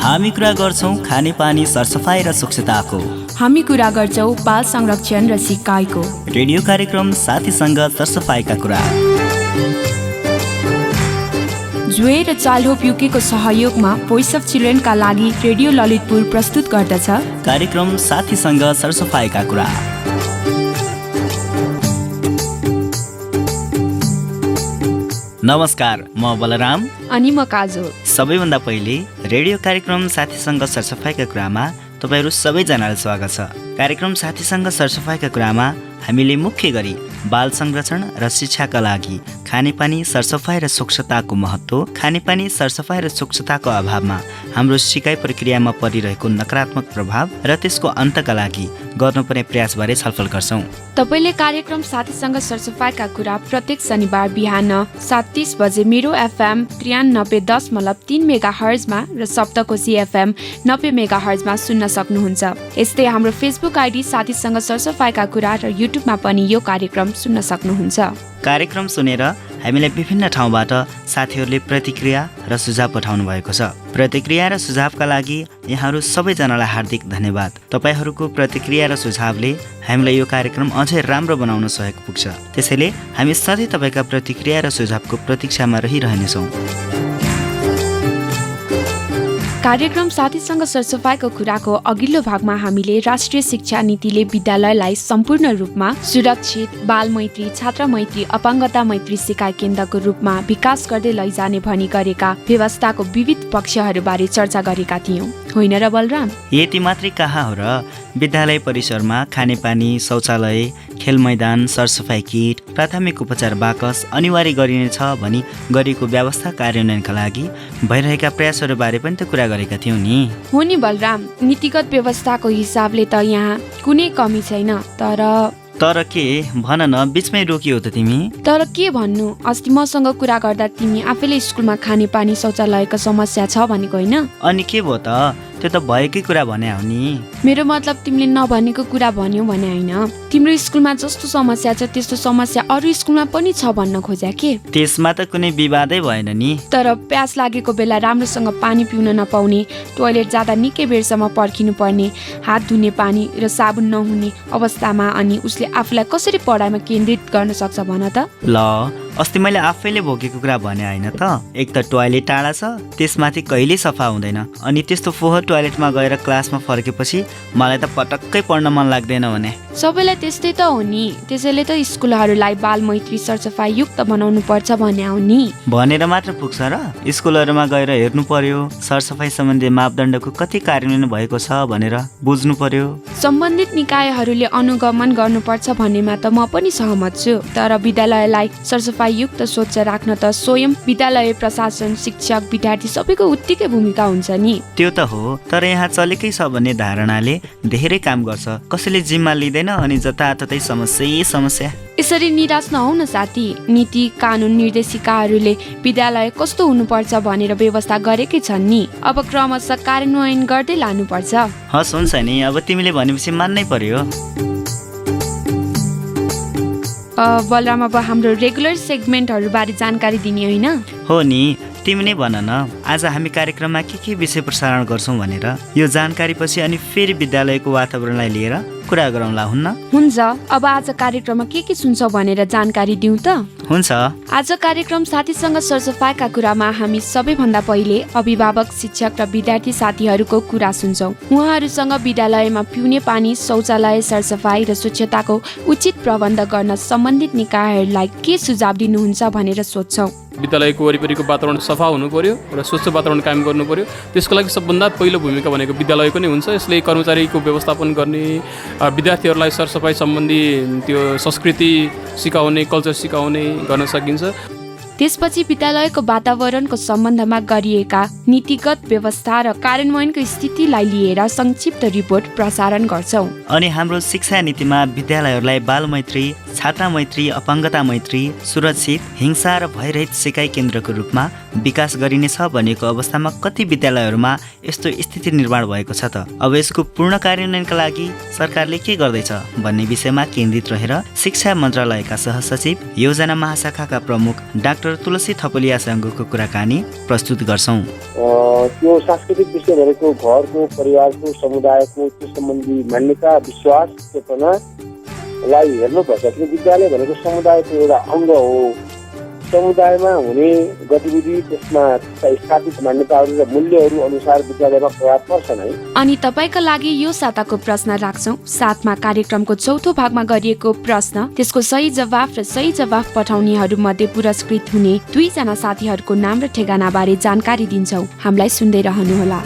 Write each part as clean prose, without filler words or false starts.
हामी कुरा गर्छौं खानेपानी सरसफाई र स्वच्छताको। हामी कुरा गर्छौं बाल संरक्षण र सिकाइको। रेडियो कार्यक्रम साथीसँग सरसफाइका कुरा। जुए र चाइल्ड होप युकेको सहयोगमा भोइस अफ चिल्ड्रेनका लागि रेडियो ललितपुर प्रस्तुत गर्दछ कार्यक्रम साथीसँग सरसफाइका कुरा। नमस्कार, म बलराम अनि म काजु। सबैभन्दा पहिले रेडियो कार्यक्रम साथीसँग सरसफाइका कुरामा तपाईहरु सबैजनालाई स्वागत छ। कार्यक्रम साथीसँग सरसफाइका कुरामा हामीले मुख्य गरी बाल संरक्षण र शिक्षाका लागि खानेपानी सरसफाई र स्वच्छताको महत्त्व, खानेपानी सरसफाई र स्वच्छताको अभावमा हाम्रो सिकाइ प्रक्रियामा परिरहेको नकारात्मक प्रभाव र त्यसको अन्तका लागि गर्नुपर्ने प्रयासबारे छलफल गर्छौं। तपाईले कार्यक्रम साथीसँग सरसफाइका कुरा प्रत्येक शनिबार बिहान 7:30 बजे मेरो एफएम 93.3 मेगाहर्जमा र सप्तकोशी एफएम 90 मेगाहर्जमा सुन्न सक्नुहुन्छ। यस्तै हाम्रो फेसबुक आइडी साथीसँग सरसफाइका कुरा र युट्युबमा पनि यो कार्यक्रम सुन्न सक्नुहुन्छ। कार्यक्रम सुनेर हामीलाई विभिन्न ठाउँबाट साथीहरूले प्रतिक्रिया र सुझाव पठाउनु भएको छ। प्रतिक्रिया र सुझावका लागि यहाँहरू सबैजनालाई हार्दिक धन्यवाद। तपाईहरूको प्रतिक्रिया र सुझावले हामीलाई यो कार्यक्रम अझै राम्रो बनाउन सहयोग पुग्छ। त्यसैले हामी सधैँ तपाईँका प्रतिक्रिया र सुझावको प्रतीक्षामा रहिरहनेछौँ। कार्यक्रम साथीसँग सरसफाइको कुराको अघिल्लो भागमा हामीले राष्ट्रिय शिक्षा नीतिले विद्यालयलाई सम्पूर्ण रूपमा सुरक्षित, बाल मैत्री, छात्र मैत्री, अपाङ्गता मैत्री सिकाइ केन्द्रको रूपमा विकास गर्दै लैजाने भनी गरेका व्यवस्थाको विविध पक्षहरूबारे चर्चा गरेका थियौँ, होइन र बलराम? यति मात्रै कहाँ हो र, विद्यालय परिसरमा खानेपानी, शौचालय, खेल मैदान, सरसफाइ किट, प्राथमिक उपचार बाकस अनिवार्य गरिनेछ भनी गरेको व्यवस्था कार्यान्वयनका लागि भइरहेका प्रयासहरूबारे पनि त कुरा गरेका थियौँ नि। हो नि बलराम, नीतिगत व्यवस्थाको हिसाबले त यहाँ कुनै कमी छैन, तर के भन न, बिचमै रोकियो त तिमी? तर के भन्नु, अस्ति मसँग कुरा गर्दा तिमी आफैले स्कुलमा खानेपानी शौचालयको समस्या छ भनेको होइन? अनि के भयो त? त्यो त भएकै कुरा भने हो नि। मेरो मतलब तिमीले नभनेको कुरा भन्यौ भने होइन। तिम्रो स्कुलमा जस्तो समस्या छ त्यस्तो समस्या अरू स्कुलमा पनि छ भन्न खोज्या के? त्यसमा त कुनै विवादै भएन नि। तर प्यास लागेको बेला राम्रोसँग पानी पिउन नपाउने, टोयलेट जाँदा निकै बेरसम्म पर्खिनु पर्ने, हात धुने पानी र साबुन नहुने अवस्थामा अनि उसले आफूलाई कसरी पढाइमा केन्द्रित गर्न सक्छ भन त? ल, अस्ति मैले आफैले भोगेको कुरा भने होइन त। एक त टोयलेट टाढा छ, त्यसमाथि कहिल्यै सफा हुँदैन, अनि त्यस्तो फोहोर टोयलेटमा गएर क्लासमा फर्केपछि मलाई त पटक्कै पढ्न मन लाग्दैन भने। सबैलाई त्यस्तै त हो नि, त्यसैले त स्कुलहरूलाई बाल मैत्री सरसफाइ युक्त बनाउनु पर्छ भन्ने हो नि। भनेर मात्र पुग्छ र? स्कुलहरूमा गएर हेर्नु पर्यो, सरसफाइ सम्बन्धी मापदण्डको कति कार्यान्वयन भएको छ भनेर बुझ्नु पर्यो। सम्बन्धित निकायहरूले अनुगमन गर्नुपर्छ भन्नेमा त म पनि सहमत छु, तर विद्यालयलाई सरसफाइ युक्त स्वच्छ राख्न त स्वयं विद्यालय प्रशासन, शिक्षक, विद्यार्थी सबैको उत्तिकै भूमिका हुन्छ नि। त्यो त हो, तर यहाँ चलेकै छ भन्ने धारणाले धेरै काम गर्छ, कसैले जिम्मा लिँदैन अनि जताततै समस्या। यसरी निराश नहौ न साथी। नीति, कानुन, निर्देशिकाहरूले विद्यालय कस्तो हुनुपर्छ भनेर व्यवस्था गरेकै छन् नि, अब क्रमशः कार्यान्वयन गर्दै लानुपर्छ। हस्, हुन्छ नि, अब तिमीले भनेपछि मान्नै पर्यो। बलराम, अब हाम्रो रेगुलर सेगमेन्टहरूबारे जानकारी दिने होइन? हो नि, तिमी नै भन न, आज हामी कार्यक्रममा के विषय प्रसारण गर्छौँ भनेर। यो जानकारी पछि अनि फेरि विद्यालयको वातावरणलाई लिएर कुरा गरौँला, हुन्न? हुन्छ, अब आज कार्यक्रममा के सुन्छौ भनेर जानकारी दिउँ त? हुन्छ। आज कार्यक्रम साथीसँग सरसफाइका कुरामा हामी सबैभन्दा पहिले अभिभावक, शिक्षक र विद्यार्थी साथीहरूको कुरा सुन्छौँ। उहाँहरूसँग विद्यालयमा पिउने पानी, शौचालय, सरसफाइ र स्वच्छताको उचित प्रबन्ध गर्न सम्बन्धित निकायहरूलाई के सुझाव दिनुहुन्छ भनेर सोध्छौँ। विद्यालयको वरिपरिको वातावरण सफा हुनु पर्यो र स्वच्छ वातावरण कायम गर्नु पर्यो। त्यसको लागि सबभन्दा पहिलो भूमिका भनेको विद्यालयको नै हुन्छ। यसले कर्मचारीको व्यवस्थापन गर्ने, विद्यार्थीहरूलाई सरसफाइ सम्बन्धी त्यो संस्कृति सिकाउने, कल्चर सिकाउने गर्न सकिन्छ। त्यसपछि विद्यालयको वातावरणको सम्बन्धमा गरिएका नीतिगत व्यवस्था र कार्यान्वयनको स्थितिलाई लिएर संक्षिप्त रिपोर्ट प्रसारण गर्छौँ। अनि हाम्रो शिक्षा नीतिमा विद्यालयहरूलाई बाल मैत्री, छात्र मैत्री, अपाङ्गता मैत्री, सुरक्षित, हिंसा र भयरहित सिकाइ केन्द्रको रूपमा विकास गरिनेछ भनेको अवस्थामा कति विद्यालयहरूमा यस्तो स्थिति निर्माण भएको छ त? अब यसको पूर्ण कार्यान्वयनका लागि सरकारले के गर्दैछ भन्ने विषयमा केन्द्रित रहेर शिक्षा मन्त्रालयका सहसचिव, योजना महाशाखाका प्रमुख डाक्टर तुलसी थपलियासँगको कुराकानी प्रस्तुत गर्छौँ। त्यो सांस्कृतिक विषय भनेको घरको, परिवारको, समुदायको त्यो सम्बन्धी मान्यता, विश्वास, चेतनालाई हेर्नुपर्छ। किन विद्यालय भनेको समुदायको एउटा अङ्ग हो। समुदायमा हुने गतिविधि, त्यसमा स्थापित मान्यताहरू र मूल्यहरू अनुसार विद्यालयमा प्रभाव पर्छ नै। अनि तपाईँका लागि यो साताको प्रश्न राख्छौँ। साथमा कार्यक्रमको चौथो भागमा गरिएको प्रश्न, त्यसको सही जवाफ र सही जवाफ पठाउनेहरू मध्ये पुरस्कृत हुने 2 जना साथीहरूको नाम र ठेगाना बारे जानकारी दिन्छौँ। हामीलाई सुन्दै रहनुहोला।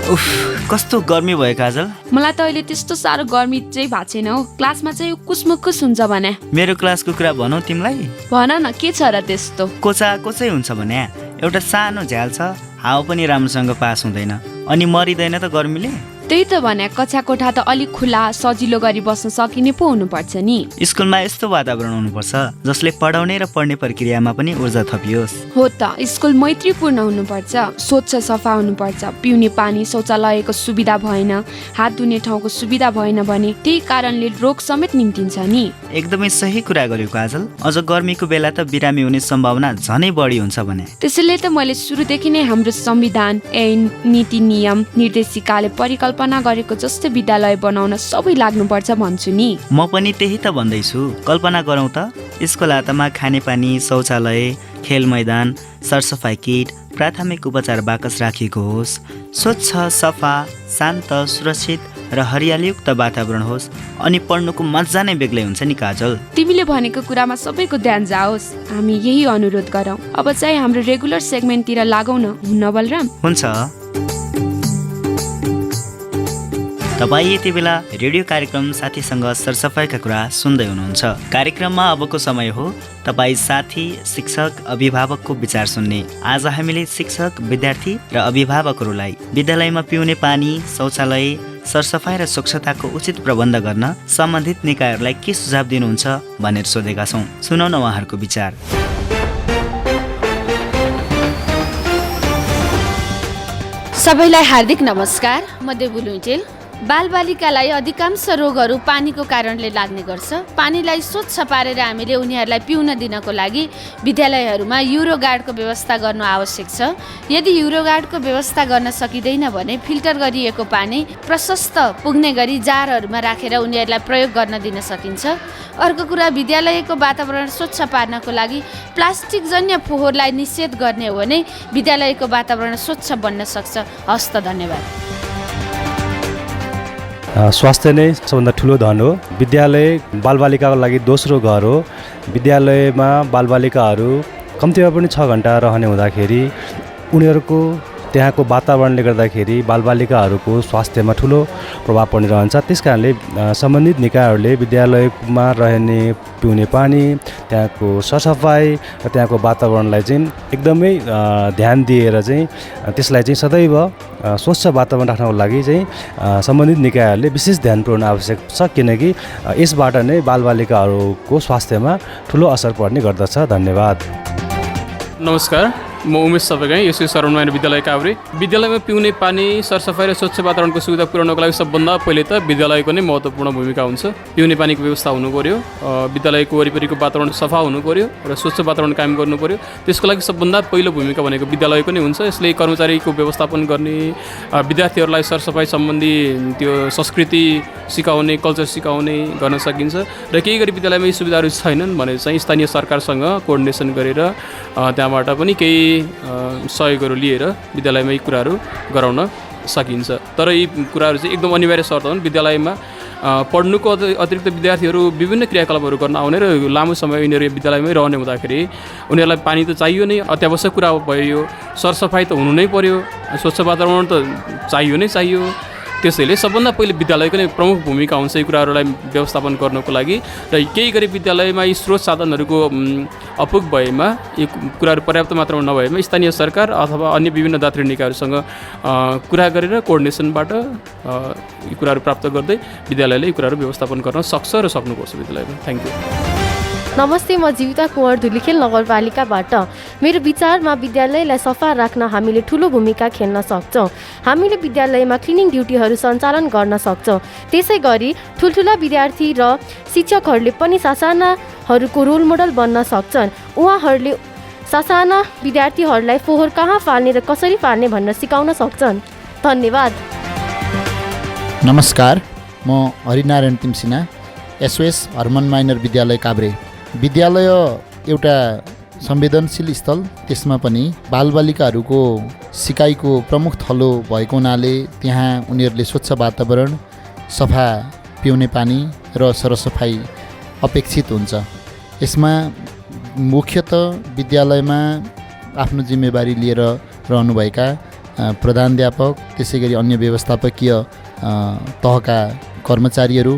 उफ, कस्तो गर्मी भयो काजल। मलाई त अहिले त्यस्तो साह्रो गर्मी चाहिँ भएको छैन हौ। क्लासमा चाहिँ कुसमुक्कुस हुन्छ भने। मेरो क्लासको कुरा भनौँ तिमीलाई? भन न, के छ र त्यस्तो? कोचा हुन्छ भने एउटा सानो झ्याल छ, हावा पनि राम्रोसँग पास हुँदैन अनि मरिँदैन त गर्मीले। त्यही त भने, कक्षा कोठा त अलिक खुला सजिलो गरी बस्न सकिने पो हुनुपर्छ नि। स्कुलमा यस्तो वातावरण हुनुपर्छ जसले पढाउने र पढ्ने प्रक्रियामा पनि ऊर्जा थपियोस्। हो त, स्कुल मैत्रीपूर्ण हुनुपर्छ, स्वच्छ सफा हुनुपर्छ, पिउने पानी, शौचालयको सुविधा भएन, हात धुने ठाउँको सुविधा भएन भने त्यही कारणले रोग समेत निम्तिन्छ नि। एकदमै सही कुरा गर्यो काजल। अझ गर्मीको बेला त बिरामी हुने सम्भावना झनै बढी हुन्छ भने। त्यसैले त मैले सुरुदेखि नै हाम्रो संविधान, ऐन, नीति नियम, निर्देशिकाले परिकल्पना गरेको जस्तै विद्यालय बनाउन सबै लाग्नुपर्छ भन्छु नि। म पनि त्यही त भन्दैछु। कल्पना गरौँ त, स्कुल हातमा खानेपानी, शौचालय, खेल मैदान, सरसफाइ किट, प्राथमिक उपचार बाकस राखिएको होस्, स्वच्छ, सफा, शान्त, सुरक्षित र हरियालीयुक्त वातावरण होस्, अनि पढ्नुको मजा नै बेग्लै हुन्छ नि काजल। तिमीले भनेको कुरामा सबैको ध्यान जाओस्, हामी यही अनुरोध गरौँ। अब चाहिँ हाम्रो रेगुलर सेगमेन्टतिर लागौँ न, हुन्न बलराम? हुन्छ। तपाईँ यति बेला रेडियो कार्यक्रम साथीसँग सरसफाइका कुरा सुन्दै हुनुहुन्छ। कार्यक्रममा अबको समय हो तपाईँ साथी, शिक्षक, अभिभावकको विचार सुन्ने। आज हामीले शिक्षक, विद्यार्थी र अभिभावकहरूलाई विद्यालयमा पिउने पानी, शौचालय, सरसफाइ र स्वच्छताको उचित प्रबन्ध गर्न सम्बन्धित निकायहरूलाई के सुझाव दिनुहुन्छ भनेर सोधेका छौँ। सुनौ न उहाँहरूको विचार। सबैलाई हार्दिक नमस्कार। म देवु लुइटेल। बालबालिकालाई अधिकांश रोगहरू पानीको कारणले लाग्ने गर्छ। पानीलाई स्वच्छ पारेर हामीले उनीहरूलाई पिउन दिनको लागि विद्यालयहरूमा युरोगार्डको व्यवस्था गर्नु आवश्यक छ। यदि युरोगार्डको व्यवस्था गर्न सकिँदैन भने फिल्टर गरिएको पानी प्रशस्त पुग्ने गरी जारहरूमा राखेर उनीहरूलाई प्रयोग गर्न दिन सकिन्छ। अर्को कुरा, विद्यालयको वातावरण स्वच्छ पार्नको लागि प्लास्टिकजन्य फोहोरलाई निषेध गर्ने हो भने विद्यालयको वातावरण स्वच्छ बन्न सक्छ। हस्त, धन्यवाद। स्वास्थ्य नै सबभन्दा ठुलो धन हो। विद्यालय बालबालिकाको लागि दोस्रो घर हो। विद्यालयमा बालबालिकाहरू कम्तीमा पनि 6 घन्टा रहने हुँदाखेरि उनीहरूको त्यहाँको वातावरणले गर्दाखेरि बालबालिकाहरूको स्वास्थ्यमा ठुलो प्रभाव पर्ने रहन्छ। त्यस कारणले सम्बन्धित निकायहरूले विद्यालयमा रहने पिउने पानी, त्यहाँको सरसफाइ र त्यहाँको वातावरणलाई चाहिँ एकदमै ध्यान दिएर चाहिँ त्यसलाई चाहिँ सदैव स्वच्छ वातावरण राख्नको लागि चाहिँ सम्बन्धित निकायहरूले विशेष ध्यान पुर्याउन आवश्यक छ, किनकि यसबाट नै बालबालिकाहरूको स्वास्थ्यमा ठुलो असर पर्ने गर्दछ। धन्यवाद। नमस्कार, म उमेश सपगाई, यसै शरणमाया विद्यालय काभ्रे। विद्यालयमा पिउने पानी, सरसफाइ र स्वच्छ वातावरणको सुविधा पुर्याउनको लागि सबभन्दा पहिले त विद्यालयको नै महत्त्वपूर्ण भूमिका हुन्छ। पिउने पानीको व्यवस्था हुनु पर्यो, विद्यालयको वरिपरिको वातावरण सफा हुनु पर्यो र स्वच्छ वातावरण कायम गर्नु पर्यो। त्यसको लागि सबभन्दा पहिलो भूमिका भनेको विद्यालयको नै हुन्छ। यसले कर्मचारीको व्यवस्थापन गर्ने, विद्यार्थीहरूलाई सरसफाइ सम्बन्धी त्यो संस्कृति सिकाउने, कल्चर सिकाउने गर्न सकिन्छ। र केही गरी विद्यालयमा यी सुविधाहरू छैनन् भने चाहिँ स्थानीय सरकारसँग कोअर्डिनेसन गरेर त्यहाँबाट पनि केही सहयोगहरू लिएर विद्यालयमा यी कुराहरू गराउन सकिन्छ। तर यी कुराहरू चाहिँ एकदम अनिवार्य शर्त हुन्। विद्यालयमा पढ्नुको अतिरिक्त विद्यार्थीहरू विभिन्न क्रियाकलापहरू गर्न आउने र लामो समय यिनीहरू विद्यालयमै रहने हुँदाखेरि उनीहरूलाई पानी त चाहियो नै, अत्यावश्यक कुरा भयो। यो सरसफाइ त हुनु नै पर्यो, स्वच्छ वातावरण त चाहियो नै चाहियो। त्यसैले सबभन्दा पहिले विद्यालयको नै प्रमुख भूमिका हुन्छ यी कुराहरूलाई व्यवस्थापन गर्नको लागि। र केही गरी विद्यालयमा यी स्रोत साधनहरूको अपुग भएमा, यी कुराहरू पर्याप्त मात्रामा नभएमा स्थानीय सरकार अथवा अन्य विभिन्न दात्री निकायहरूसँग कुरा गरेर कोअर्डिनेसनबाट यी कुराहरू प्राप्त गर्दै विद्यालयले यी कुराहरू व्यवस्थापन गर्न सक्छ र सक्नुपर्छ विद्यालयमा। Thank you. नमस्ते, म जीविता कुँवर धुलिखेल नगरपालिकाबाट। मेरो विचारमा विद्यालयलाई सफा राख्न हामीले ठुलो भूमिका खेल्न सक्छौँ। हामीले विद्यालयमा क्लिनिङ ड्युटीहरू सञ्चालन गर्न सक्छौँ। त्यसै गरी ठुल्ठुला विद्यार्थी र शिक्षकहरूले पनि सासानाहरूको रोल मोडल बन्न सक्छन्। उहाँहरूले ससाना विद्यार्थीहरूलाई फोहोर कहाँ फाल्ने र कसरी फाल्ने भनेर सिकाउन सक्छन्। धन्यवाद। नमस्कार, म हरिनारायण तिमसिना, एसओएस हर्मन माइनर विद्यालय काभ्रे। विद्यालय एउटा संवेदनशील स्थल, त्यसमा पनि बालबालिकाहरूको सिकाइको प्रमुख थलो भएको हुनाले त्यहाँ उनीहरूले स्वच्छ वातावरण, सफा पिउने पानी र सरसफाइ अपेक्षित हुन्छ। यसमा मुख्यतः विद्यालयमा आफ्नो जिम्मेवारी लिएर रहनुभएका प्रधानाध्यापक, त्यसै गरी अन्य व्यवस्थापकीय तहका कर्मचारीहरू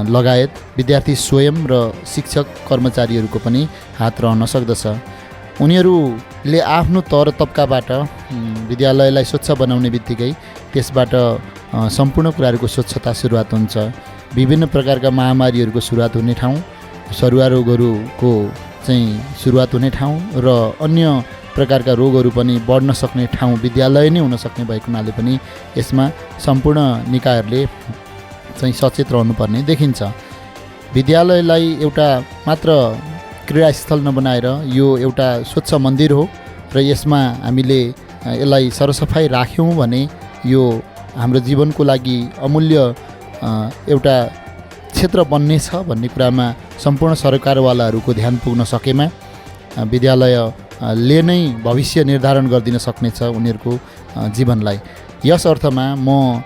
लगायत विद्यार्थी स्वयं र शिक्षक कर्मचारीहरूको पनि हात रहन सक्दछ। उनीहरूले आफ्नो तौर तब्काबाट विद्यालयलाई स्वच्छ बनाउने बित्तिकै त्यसबाट सम्पूर्ण कुराहरूको स्वच्छता सुरुवात हुन्छ। विभिन्न प्रकारका महामारीहरूको सुरुवात हुने ठाउँ, सरुवा रोगहरूको चाहिँ सुरुवात हुने ठाउँ र अन्य प्रकारका रोगहरू पनि बढ्न सक्ने ठाउँ विद्यालय नै हुन सक्ने भएको हुनाले पनि यसमा सम्पूर्ण निकायहरूले चाहिँ सचेत रहनुपर्ने देखिन्छ। विद्यालयलाई एउटा मात्र क्रीडास्थल नबनाएर यो एउटा स्वच्छ मन्दिर हो र यसमा हामीले यसलाई सरसफाइ राख्यौँ भने यो हाम्रो जीवनको लागि अमूल्य एउटा क्षेत्र बन्नेछ भन्ने कुरामा सम्पूर्ण सरकारवालाहरूको ध्यान पुग्न सकेमा विद्यालयले नै भविष्य निर्धारण गरिदिन सक्नेछ उनीहरूको जीवनलाई। यस अर्थमा म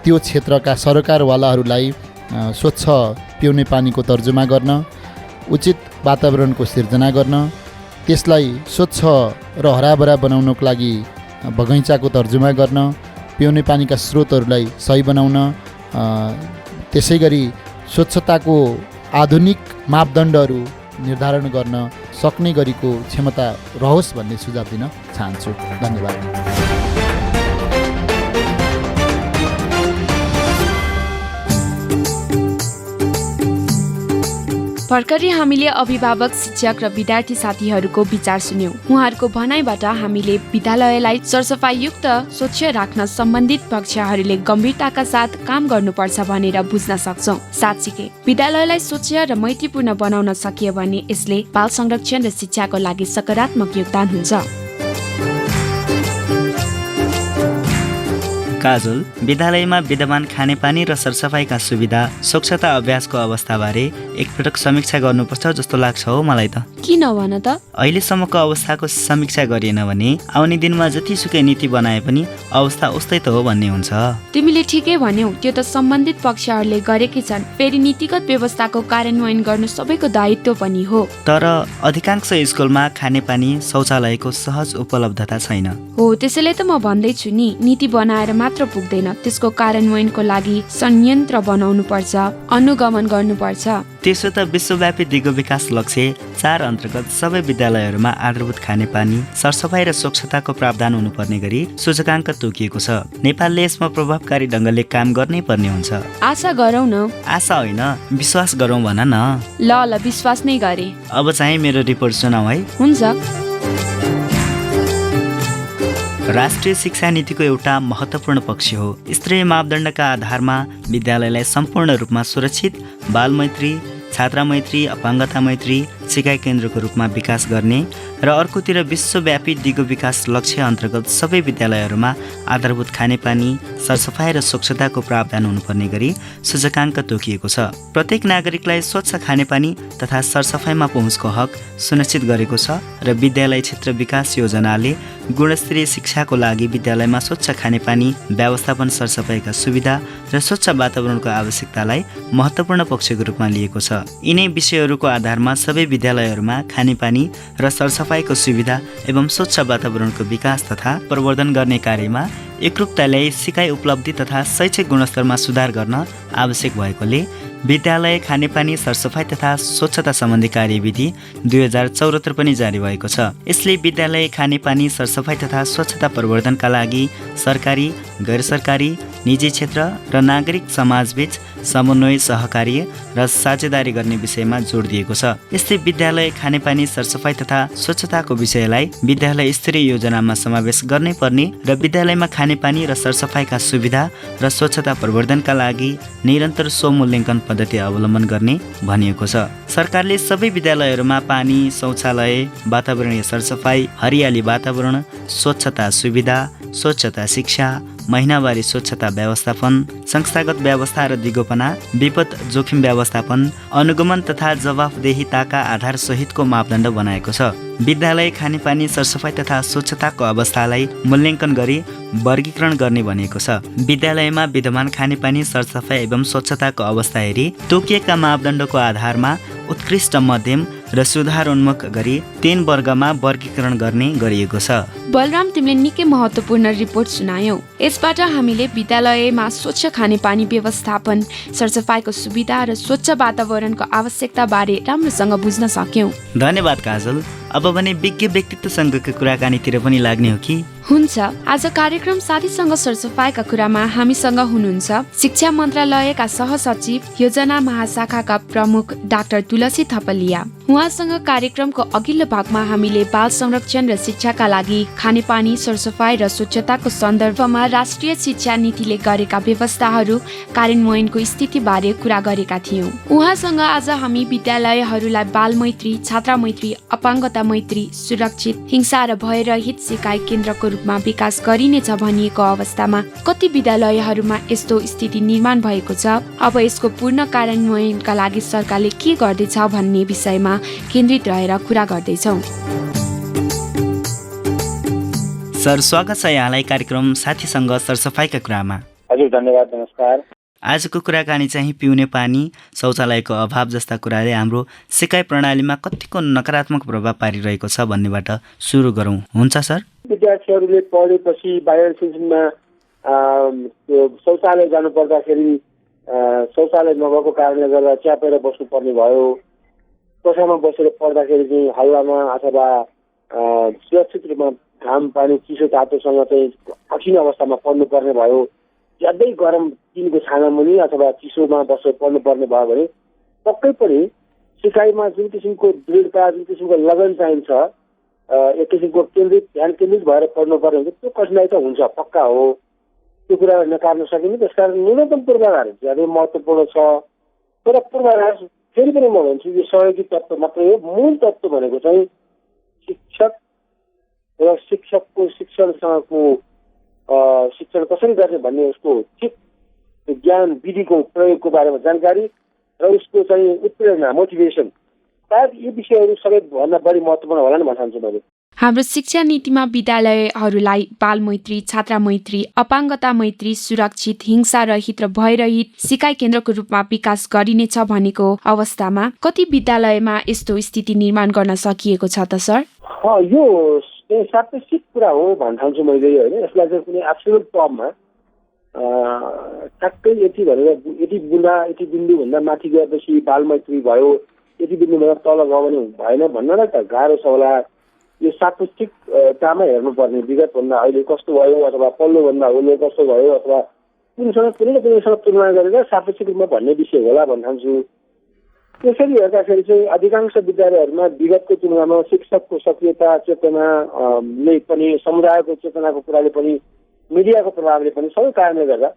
त्यो क्षेत्रका सरकारवालाहरूलाई स्वच्छ पिउने पानीको तर्जुमा गर्न, उचित वातावरणको सिर्जना गर्न, त्यसलाई स्वच्छ र हराभरा बनाउनको लागि बगैँचाको तर्जुमा गर्न, पिउने पानीका स्रोतहरूलाई सही बनाउन, त्यसै गरी स्वच्छताको आधुनिक मापदण्डहरू निर्धारण गर्न सक्ने गरीको क्षमता रहोस् भन्ने सुझाव दिन चाहन्छु। धन्यवाद। भर्खरै हामीले अभिभावक, शिक्षक र विद्यार्थी साथीहरूको विचार सुन्यौँ। उहाँहरूको भनाइबाट हामीले विद्यालयलाई सरसफाइयुक्त स्वच्छ राख्न सम्बन्धित पक्षहरूले गम्भीरताका साथ काम गर्नुपर्छ भनेर बुझ्न सक्छौँ। साँच्चीकै विद्यालयलाई स्वच्छ र मैत्रीपूर्ण बनाउन सकियो भने यसले बाल संरक्षण र शिक्षाको लागि सकारात्मक योगदान हुन्छ। काजल, विद्यालयमा विद्यमान खानेपानी र सरसफाइका सुविधा, स्वच्छता अभ्यासको अवस्थाबारे एकपटक समीक्षा गर्नुपर्छ जस्तो लाग्छ हो मलाई त। किन भन त? अहिलेसम्मको अवस्थाको समीक्षा गरिएन भने आउने दिनमा जतिसुकै नीति बनाए पनि अवस्था उस्तै त हो भन्ने हुन्छ। तिमीले ठिकै भन्यौ, त्यो त सम्बन्धित पक्षहरूले गरेकै छन्। फेरि नीतिगत व्यवस्थाको कार्यान्वयन गर्नु सबैको दायित्व पनि हो। तर अधिकांश स्कुलमा खानेपानी, शौचालयको सहज उपलब्धता छैन। हो, त्यसैले त म भन्दैछु नि, नीति बनाएर मात्र पुग्दैन, त्यसको कार्यान्वयनको लागि संयन्त्र बनाउनु पर्छ, अनुगमन गर्नुपर्छ। त्यसो त विश्वव्यापी दिगो विकास लक्ष्य 4 अन्तर्गत सबै विद्यालयहरूमा आधारभूत खानेपानी, सरसफाइ र स्वच्छताको प्रावधान हुनुपर्ने गरी सूचकाङ्क तोकिएको छ। नेपालले यसमा प्रभावकारी ढङ्गले काम गर्नै पर्ने हुन्छ। आशा गरौँ न। आशा होइन, विश्वास गरौँ भन न। ल विश्वास नै गरे। अब चाहिँ मेरो रिपोर्ट सुनाऊ है। हुन्छ। राष्ट्रिय शिक्षा नीतिको एउटा महत्त्वपूर्ण पक्ष हो स्तरीय मापदण्डका आधारमा विद्यालयलाई सम्पूर्ण रूपमा सुरक्षित, बालमैत्री, छात्रमैत्री, अपाङ्गता मैत्री सिकाइ केन्द्रको रूपमा विकास गर्ने र अर्कोतिर विश्वव्यापी दिगो विकास लक्ष्य अन्तर्गत सबै विद्यालयहरूमा आधारभूत खानेपानी, सरसफाइ र स्वच्छताको प्रावधान हुनुपर्ने गरी सूचकाङ्क तोकिएको छ। प्रत्येक नागरिकलाई स्वच्छ खानेपानी तथा सरसफाइमा पहुँचको हक सुनिश्चित गरेको छ र विद्यालय क्षेत्र विकास योजनाले गुणस्तरीय शिक्षाको लागि विद्यालयमा स्वच्छ खानेपानी, व्यवस्थापन, सरसफाइका सुविधा र स्वच्छ वातावरणको आवश्यकतालाई महत्त्वपूर्ण पक्षको रूपमा लिएको छ। यिनै विषयहरूको आधारमा सबै विद्यालयहरूमा खानेपानी र सरसफाइको सुविधा एवं स्वच्छ वातावरणको विकास तथा प्रवर्धन गर्ने कार्यमा एकरूपता ल्याई सिकाइ उपलब्धि तथा शैक्षिक गुणस्तरमा सुधार गर्न आवश्यक भएकोले विद्यालय खानेपानी, सरसफाइ तथा स्वच्छता सम्बन्धी कार्यविधि 2074 पनि जारी भएको छ। यसले विद्यालय खानेपानी, सरसफाइ तथा स्वच्छता प्रवर्धनका लागि सरकारी, गैर सरकारी निजी क्षेत्र र नागरिक समाजबीच समन्वय, सहकार्य र साझेदारी गर्ने विषयमा जोड दिएको छ। यस्तै विद्यालय खानेपानी सरसफाइ तथा स्वच्छताको विषयलाई विद्यालय स्तरीय योजनामा समावेश गर्नै पर्ने र विद्यालयमा खानेपानी र सरसफाइका सुविधा र स्वच्छता प्रवर्धनका लागि निरन्तर स्वमूल्याङ्कन पद्धति अवलम्बन गर्ने भनिएको छ। सरकारले सबै विद्यालयहरूमा पानी, शौचालय, वातावरणीय सरसफाइ, हरियाली वातावरण, स्वच्छता सुविधा, स्वच्छता शिक्षा, महिनावारी स्वच्छता व्यवस्थापन, संस्थागत व्यवस्था र दिगोपना, विपद जोखिम व्यवस्थापन, अनुगमन तथा जवाफदेहिताका आधार सहितको मापदण्ड बनाएको छ। विद्यालय खानेपानी सरसफाइ तथा स्वच्छताको अवस्थालाई मूल्याङ्कन गरी वर्गीकरण गर्ने भनिएको छ। विद्यालयमा विद्यमान खानेपानी सरसफाइ एवं स्वच्छताको अवस्था हेरी तोकिएका मापदण्डको आधारमा उत्कृष्ट, मध्यम र सुधारोन्मुख गरी 3 वर्गमा वर्गीकरण गर्ने गरिएको छ। बलराम, तिमीले निकै महत्त्वपूर्ण रिपोर्ट सुनायौ। यसबाट हामीले विद्यालयमा स्वच्छ खानेपानी व्यवस्थापन, सरसफाइको सुविधा र स्वच्छ वातावरणको आवश्यकता बारे राम्रोसँग बुझ्न सक्यौँ। धन्यवाद काजल। अब भने विज्ञ व्यक्तित्वसँगको कुराकानीतिर पनि लाग्ने हो कि? हुन्छ। आज कार्यक्रम साथीसँग सरसफाइका कुरामा हामीसँग हुनुहुन्छ शिक्षा मन्त्रालयका सहसचिव, योजना महाशाखाका प्रमुख डाक्टर तुलसी थपलिया। उहाँसँग कार्यक्रमको अघिल्लो भागमा हामीले बाल संरक्षण र शिक्षाका लागि खानेपानी, सरसफाइ र स्वच्छताको सन्दर्भमा राष्ट्रिय शिक्षा नीतिले गरेका व्यवस्थाहरू कार्यान्वयनको स्थितिबारे कुरा गरेका थियौँ। उहाँसँग आज हामी विद्यालयहरूलाई बाल मैत्री, छात्रा मैत्री, अपाङ्गता मैत्री, सुरक्षित, हिंसा र भयरहित सिकाइ केन्द्रको रूपमा विकास गरिनेछ भनिएको अवस्थामा कति विद्यालयहरूमा यस्तो स्थिति निर्माण भएको छ, अब यसको पूर्ण कार्यान्वयनका लागि सरकारले के गर्दैछ भन्ने विषयमा केन्द्रित रहेर कुरा गर्दैछौँ। सर, स्वागत छ यहाँलाई कार्यक्रम साथीसँग सरसफाइका कुरामा। हजुर, धन्यवाद, नमस्कार। आजको कुराकानी चाहिँ पिउने पानी, शौचालयको अभाव जस्ता कुराले हाम्रो सिकाइ प्रणालीमा कतिको नकारात्मक प्रभाव पारिरहेको छ भन्नेबाट सुरु गरौँ, हुन्छ सर? विद्यार्थीहरूले पढेपछि बाहिर सिजनमा शौचालय जानु पर्दाखेरि शौचालय नभएको कारणले गर्दा च्यापेर बस्नुपर्ने भयो। कोठामा बसेर पढ्दाखेरि चाहिँ हल्लामा अथवा सुरक्षित रूपमा घाम पानी चिसो तातोसँग चाहिँ कठिन अवस्थामा पढ्नुपर्ने भयो। ज्यादै गरम दिनको छाना मुनि अथवा चिसोमा बसेर पढ्नुपर्ने भयो भने पक्कै पनि सिकाइमा जुन किसिमको दृढता, जुन किसिमको लगन चाहिन्छ, एक किसिमको ध्यान केन्द्रित भएर पढ्नुपर्ने हुन्छ, त्यो कठिनाइ त हुन्छ, पक्का हो। त्यो कुरा नकार्न सकिने। त्यसकारण न्यूनतम पूर्वाधार ज्यादै महत्त्वपूर्ण छ। तर पूर्वाधार फेरि पनि म भन्छु यो सहयोगी तत्त्व मात्रै हो। मूल तत्त्व भनेको चाहिँ शिक्षक र शिक्षकको शिक्षणसँगको शिक्षण कसरी गर्ने भन्ने उसको ठिक ज्ञान, विधिको प्रयोगको बारेमा जानकारी र उसको चाहिँ उत्प्रेरणा, मोटिभेसन, सायद यी विषयहरू सबैभन्दा बढी महत्त्वपूर्ण होला नि भन्न चाहन्छु मैले। हाम्रो शिक्षा नीतिमा विद्यालयहरूलाई बाल मैत्री, छात्रा मैत्री, अपाङ्गता मैत्री, सुरक्षित, हिंसा रहित र भयरहित सिकाइ केन्द्रको रूपमा विकास गरिनेछ भनेको अवस्थामा कति विद्यालयमा यस्तो स्थिति निर्माण गर्न सकिएको छ त सर? यो सापेक्षिक कुरा हो भन्न चाहन्छु मैले होइन। यसलाई चाहिँ कुनै एब्सोल्युट टर्ममा ठ्याक्कै यति भनेर यति बुँदा यति बिन्दुभन्दा माथि गएपछि बाल मैत्री भयो, यति बिन्दुभन्दा तल गयो भने भएन भन्नलाई त गाह्रो छ होला। यो सापेक्षिकतामा हेर्नुपर्ने, विगतभन्दा अहिले कस्तो भयो अथवा पल्लोभन्दा अहिले कस्तो भयो अथवा कुनसँग कुनै न कुनैसँग तुलना गरेर सापेक्षिक रूपमा भन्ने विषय होला भन्न चाहन्छु। त्यसरी हेर्दाखेरि चाहिँ अधिकांश विद्यालयहरूमा विगतको तुलनामा शिक्षकको सक्रियता, चेतनाले पनि, समुदायको चेतनाको कुराले पनि, मिडियाको प्रभावले पनि सबै कारणले गर्दा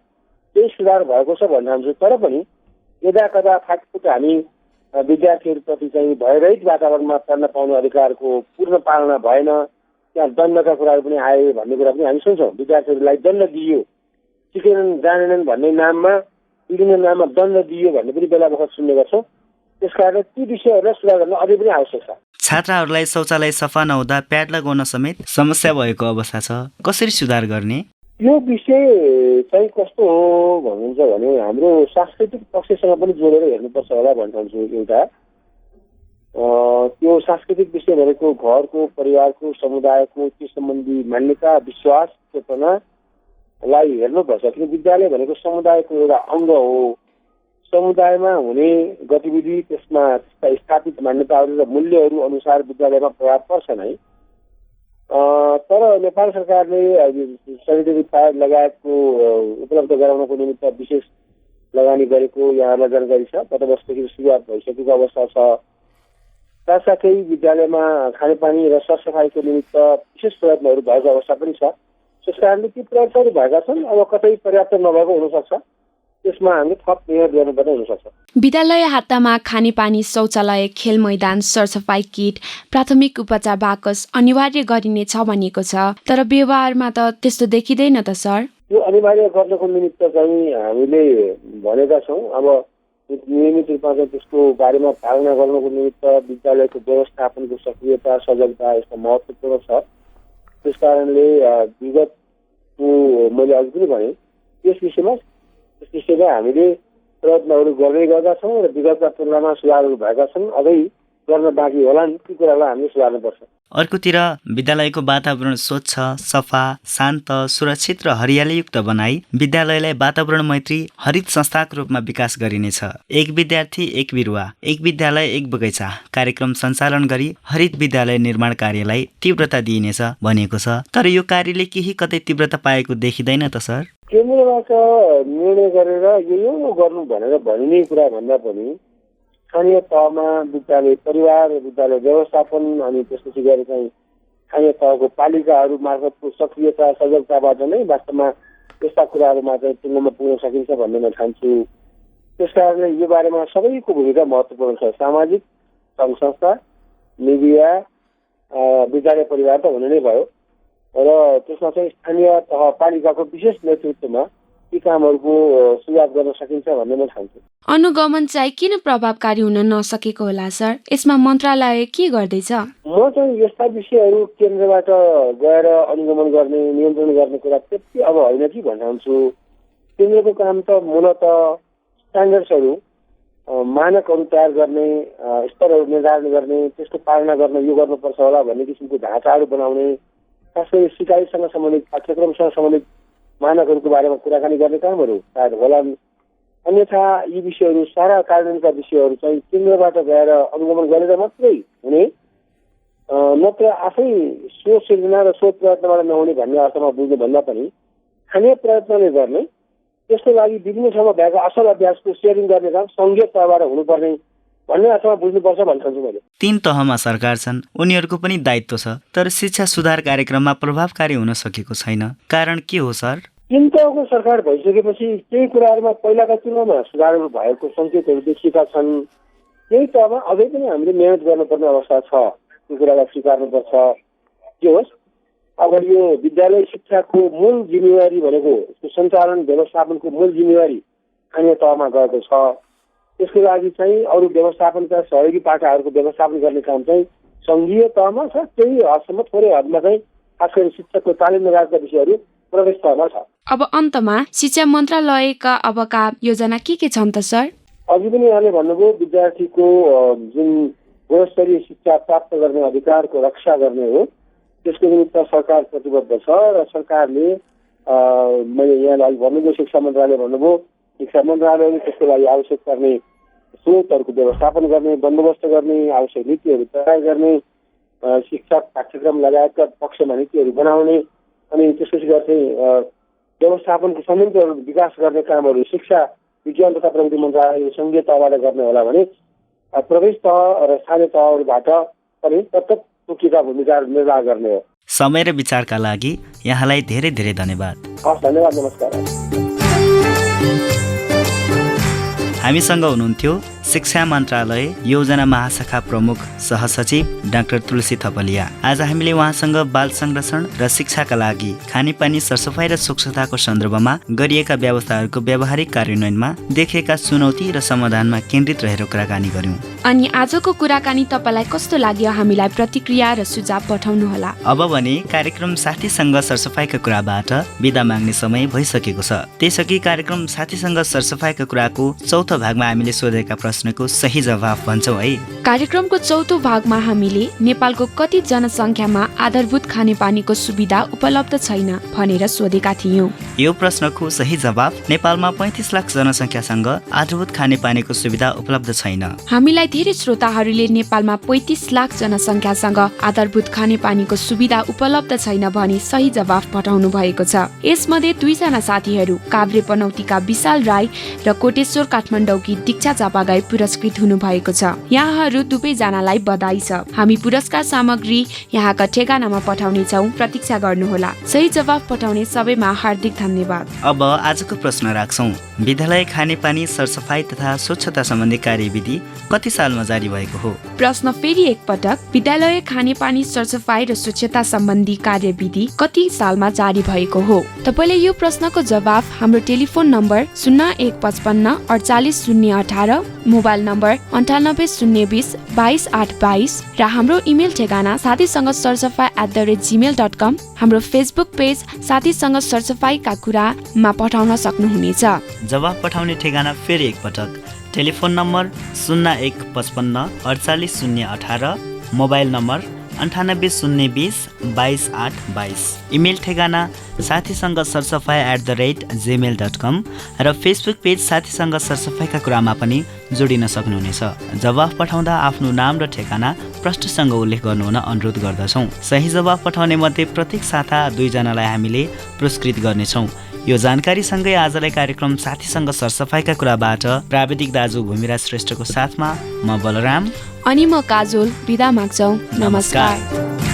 केही सुधार भएको छ भन्न चाहन्छु। तर पनि यदा कदा फाटफुट हामी विद्यार्थीहरूप्रति चाहिँ भयरहित वातावरणमा पढ्न पाउने अधिकारको पूर्ण पालना भएन, त्यहाँ दण्डका कुराहरू पनि आए भन्ने कुरा पनि हामी सुन्छौँ। विद्यार्थीहरूलाई दण्ड दिइयो, सिकेनन् जानेनन् भन्ने नाममा, विभिन्न नाममा दण्ड दिइयो भन्ने पनि बेला बखत सुन्ने गर्छौँ। त्यसकारण ती विषयहरूलाई सुधार गर्न अझै पनि आवश्यक छ। छात्राहरूलाई शौचालय सफा नहुँदा प्याड लगाउन समेत समस्या भएको अवस्था छ, कसरी सुधार गर्ने? यो विषय चाहिँ कस्तो हो भन्नुहुन्छ भने हाम्रो सांस्कृतिक पक्षसँग पनि जोडेर हेर्नुपर्छ होला भन्न चाहन्छु। एउटा त्यो सांस्कृतिक विषय भनेको घरको, परिवारको, समुदायको त्यो सम्बन्धी मान्यता, विश्वास, चेतनालाई हेर्नुपर्छ। किन विद्यालय भनेको समुदायको एउटा अङ्ग हो। समुदायमा हुने गतिविधि, त्यसमा स्थापित मान्यताहरू र मूल्यहरू अनुसार विद्यालयमा प्रभाव पर्छ नै। तर नेपाल सरकारले सेनिटरी प्याड लगायतको उपलब्ध गराउनको निमित्त विशेष लगानी गरेको यहाँलाई जानकारी छ। गत वर्षदेखि सुरुवात भइसकेको अवस्था छ। साथसाथै विद्यालयमा खानेपानी र सरसफाइको निमित्त विशेष प्रयत्नहरू भएको अवस्था पनि छ। त्यस कारणले ती प्रयत्नहरू भएका छन्। अब कतै पर्याप्त नभएको हुनसक्छ, त्यसमा हामीले थप मेहनत गर्नुपर्ने हुनसक्छ। विद्यालय हातामा खानेपानी, शौचालय, खेल मैदान, सरसफाइ किट, प्राथमिक उपचार बाकस अनिवार्य गरिनेछ भनिएको छ। तर व्यवहारमा त त्यस्तो देखिँदैन त सर। यो अनिवार्य गर्नको निमित्त चाहिँ हामीले भनेका छौँ। अब नियमित रूपमा चाहिँ त्यसको बारेमा पालना गर्नको निमित्त विद्यालयको व्यवस्थापनको सक्रियता, सजगता यसमा महत्त्वपूर्ण छ। त्यस कारणले विगतको मैले अघि पनि भने त्यस विषयमा हामीले प्रयत्नहरू गर्दै गर्दा छौँ र विगतका तुलनामा सुधारहरू भएका छन्। अझै गर्न बाँकी होलान्, ती कुरालाई हामीले सुधार्नुपर्छ। अर्कोतिर विद्यालयको वातावरण स्वच्छ, सफा, शान्त, सुरक्षित र हरियालीयुक्त बनाई विद्यालयलाई वातावरण मैत्री हरित संस्थाको रूपमा विकास गरिनेछ। एक विद्यार्थी एक बिरुवा, एक विद्यालय एक बगैँचा कार्यक्रम सञ्चालन गरी हरित विद्यालय निर्माण कार्यलाई तीव्रता दिइनेछ भनिएको छ। तर यो कार्यले केही कतै तीव्रता पाएको देखिँदैन त सर? केन्द्रबाट निर्णय गरेर यो गर्नु भनेर भनिने कुरा भन्दा पनि स्थानीय तहमा विद्यालय परिवार, विद्यालय व्यवस्थापन अनि त्यसपछि गएर चाहिँ स्थानीय तहको पालिकाहरू मार्फतको सक्रियता, सजगताबाट नै वास्तवमा यस्ता कुराहरूमा चाहिँ टुङ्गोमा पुग्न सकिन्छ भन्ने म ठान्छु। त्यस कारणले यो बारेमा सबैको भूमिका महत्त्वपूर्ण छ। सामाजिक सङ्घ संस्था, मिडिया, विद्यालय परिवार त हुने नै भयो र त्यसमा चाहिँ स्थानीय तह पालिकाको विशेष नेतृत्वमा यी कामहरूको सुरुवात गर्न सकिन्छ भन्ने म ठान्छु। अनुगमन चाहिँ किन प्रभावकारी हुन नसकेको होला सर? यसमा मन्त्रालय के गर्दैछ? म चाहिँ यस्ता विषयहरू केन्द्रबाट गएर अनुगमन गर्ने, नियन्त्रण गर्ने कुरा त्यति अब होइन कि भन्न चाहन्छु। केन्द्रको काम त मूलत स्ट्यान्डर्ड्सहरू, मानकहरू तयार गर्ने, स्तरहरू निर्धारण गर्ने, त्यसको पालना गर्न यो गर्नुपर्छ होला भन्ने किसिमको ढाँचाहरू बनाउने, खास गरी सिकाइसँग सम्बन्धित, पाठ्यक्रमसँग सम्बन्धित मानकहरूको बारेमा कुराकानी गर्ने कामहरू सायद होलान्। अन्यथा यी विषयहरू, सारा कार्यान्वयनका विषयहरू चाहिँ केन्द्रबाट गएर अनुगमन गरेर मात्रै हुने, नत्र आफै सोच सिर्जना र सोच प्रयत्नबाट नहुने भन्ने अर्थमा बुझ्नु भन्दा पनि स्थानीय प्रयत्नले गर्ने, त्यसको लागि विभिन्न ठाउँमा भएका असल अभ्यासको सेयरिङ गर्ने काम सङ्घीय तहबाट हुनुपर्ने भन्ने अर्थमा बुझ्नुपर्छ भन्न चाहन्छु मैले। 3 तहमा सरकार छन्, उनीहरूको पनि दायित्व छ। तर शिक्षा सुधार कार्यक्रममा प्रभावकारी हुन सकेको छैन। कारण के हो सर? 3 तहको सरकार भइसकेपछि केही कुराहरूमा पहिलाका तुलनामा सुधारहरू भएको सङ्केतहरू देखिएका छन्। केही तहमा अझै पनि हामीले मेहनत गर्नुपर्ने अवस्था छ। त्यो कुरालाई स्वीकार्नुपर्छ। के होस्, अब यो विद्यालय शिक्षाको मूल जिम्मेवारी भनेको सञ्चालन व्यवस्थापनको मूल जिम्मेवारी स्थानीय तहमा गएको छ। त्यसको लागि चाहिँ अरू व्यवस्थापनका सहयोगी पाटाहरूको व्यवस्थापन गर्ने काम चाहिँ सङ्घीय तहमा छ। त्यही हदसम्म, थोरै हदमा चाहिँ खास गरी शिक्षकको तालिम लगायतका विषयहरू प्रवेश तहमा छ। अब अन्तमा शिक्षा मन्त्रालयका अबका योजना के छन् त सर? अघि पनि यहाँले भन्नुभयो विद्यार्थीको जुन गुणस्तरीय शिक्षा प्राप्त गर्ने अधिकारको रक्षा गर्ने हो, त्यसको निमित्त सरकार प्रतिबद्ध छ र सरकारले मैले यहाँलाई भन्नुभयो शिक्षा मन्त्रालय भन्नुभयो, शिक्षा मन्त्रालयले त्यसको लागि आवश्यक पर्ने स्रोतहरूको व्यवस्थापन गर्ने, बन्दोबस्त गर्ने, आवश्यक नीतिहरू तयार गर्ने, शिक्षा पाठ्यक्रम लगायतका पक्षमा नीतिहरू बनाउने अनि त्यसपछि गर्दै व्यवस्थापनको संयन्त्रहरू विकास गर्ने कामहरू शिक्षा विज्ञान तथा प्रविधि मन्त्रालय सङ्घीय तहबाट गर्ने होला भने प्रवेश तह र स्थानीय तहहरूबाट पनि प्रत्यक्ष तोकिएका भूमिका निर्वाह गर्ने हो। समय र विचारका लागि यहाँलाई धेरै धेरै धन्यवाद। हस्, धन्यवाद, नमस्कार। हामीसँग हुनुहुन्थ्यो शिक्षा मन्त्रालय योजना महाशाखा प्रमुख सहसचिव डाक्टर तुलसी थपलिया। आज हामीले उहाँसँग बाल संरक्षण र शिक्षाका लागि खानेपानी, सरसफाइ र स्वच्छताको सन्दर्भमा गरिएका व्यवस्थाहरूको व्यावहारिक कार्यान्वयनमा देखिएका चुनौती र समाधानमा केन्द्रित रहेर कुराकानी गर्यौं। अनि आजको कुराकानी तपाईलाई कस्तो लाग्यो? हामीलाई प्रतिक्रिया र सुझाव पठाउनुहोला। अब भने कार्यक्रम साथीसँग सरसफाइका कुराबाट बिदा माग्ने समय भइसकेको छ। त्यसअघि कार्यक्रम साथीसँग सरसफाइका कुराको चौथो भागमा हामीले सोधेका प्रश्न प्रश्नको सही जवाफ भन्छौ है। कार्यक्रमको चौथो भागमा हामीले नेपालको कति जनसङ्ख्यामा आधारभूत खानेपानीको सुविधा उपलब्ध छैन भनेर सोधेका थियौँ। यो प्रश्नको सही जवाफ नेपालमा 35 लाख जनसङ्ख्यासँग आधारभूत खानेपानीको सुविधा उपलब्ध छैन। हामीलाई धेरै श्रोताहरूले नेपालमा 35 लाख जनसङ्ख्यासँग आधारभूत खानेपानीको सुविधा उपलब्ध छैन भनी सही जवाफ पठाउनु भएको छ। यसमध्ये 2 जना साथीहरू काभ्रे पनौतीका विशाल राई र कोटेश्वर काठमाडौँकी दीक्षा चापागाई पुरस्कृत हुनु भएको छ। यहाँहरू दुवैजनालाई बधाई छ। हामी पुरस्कार सामग्री यहाँका ठेगानामा पठाउने छौँ, प्रतीक्षा गर्नुहोला। सही जवाफ पठाउने सबैमा हार्दिक धन्यवाद। अब आजको प्रश्न राख्छौँ। विद्यालय खानेपानी सरसफाई तथा स्वच्छता सम्बन्धी कार्यविधि कति सालमा जारी भएको हो? प्रश्न फेरि एकपटक, विद्यालय खानेपानी सरसफाई र स्वच्छता सम्बन्धी कार्यविधि कति सालमा जारी भएको हो? तपाईँले यो प्रश्नको जवाफ हाम्रो टेलिफोन नम्बर 0155 48018, मोबाइल नम्बर 9802022822 र हाम्रो इमेल ठेगाना साथीसँग सरसफाई@gmail.com, हाम्रो फेसबुक पेज साथीसँग सरसफाईका कुरामा पठाउन सक्नुहुनेछ। जवाफ पठाउने ठेगाना फेरि एकपटक, telephone number 0155 48018, mobile number 9802022822, email ठेगाना साथीसँग सरसफाई@gmail.com र फेसबुक पेज साथीसँग सरसफाईका कुरामा पनि जोडिन सक्नुहुनेछ। जवाफ पठाउँदा आफ्नो नाम र ठेगाना प्रष्टसँग उल्लेख गर्नुहुन अनुरोध गर्दछौँ। सही जवाफ पठाउने मध्ये प्रत्येक साता 2 जनालाई हामीले पुरस्कृत गर्नेछौँ। यो जानकारीसँगै आजलाई कार्यक्रम साथीसँग सरसफाईका कुराबाट प्राविधिक दाजु भूमिराज श्रेष्ठको साथमा म बलराम अनि म काजोल बिदा माग्छौँ। नमस्कार।